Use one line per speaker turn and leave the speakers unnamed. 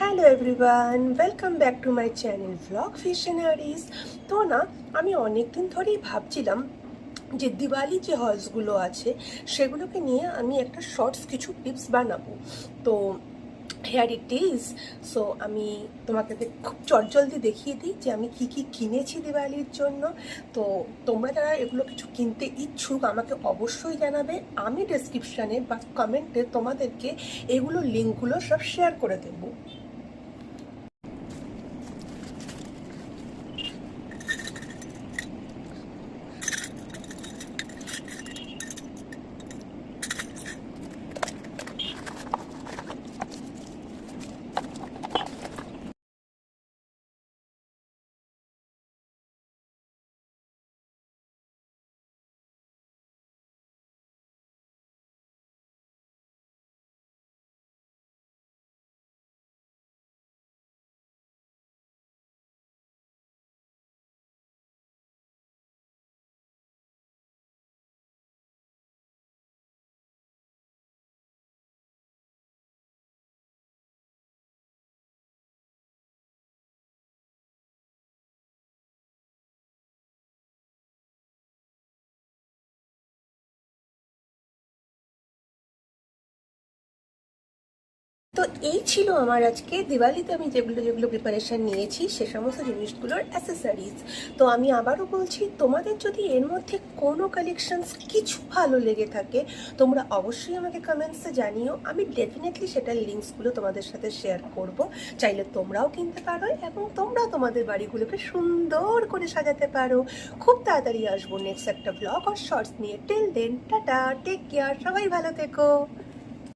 Hello everyone, welcome back to my channel blog visionaries. তো না, আমি অনেক দিন ধরেই ভাবছিলাম যে দিওয়ালি যে হলসগুলো আছে সেগুলোকে নিয়ে আমি একটা শর্টস কিছু টিপস বানাবো। তো হেয়ার ইট ইজ। সো আমি তোমাকে খুব চটজলদি দেখিয়ে দিই যে আমি কি কি কিনেছি দিওয়ালির জন্য। তো তোমরা যারা এগুলো কিছু কিনতে ইচ্ছুক আমাকে অবশ্যই জানাবে। আমি ডেসক্রিপশানে বা কমেন্টে তোমাদেরকে এগুলোর লিঙ্কগুলো সব শেয়ার করে দেবো। তো এই ছিল আমার আজকে দিওয়ালিতে আমি যেগুলো যেগুলো প্রিপারেশান নিয়েছি সে সমস্ত জিনিসগুলোর অ্যাসেসরিজ। তো আমি আবারও বলছি, তোমাদের যদি এর মধ্যে কোনো কালেকশনস কিছু ভালো লেগে থাকে তোমরা অবশ্যই আমাকে কমেন্টসে জানিও। আমি ডেফিনেটলি সেটার লিঙ্কসগুলো তোমাদের সাথে শেয়ার করব। চাইলে তোমরাও কিনতে পারো এবং তোমরাও তোমাদের বাড়িগুলোকে সুন্দর করে সাজাতে পারো। খুব তাড়াতাড়ি আসবো নেক্সট একটা ব্লগ আর শর্টস নিয়ে। Till then tata, take care, সবাই ভালো থেকো।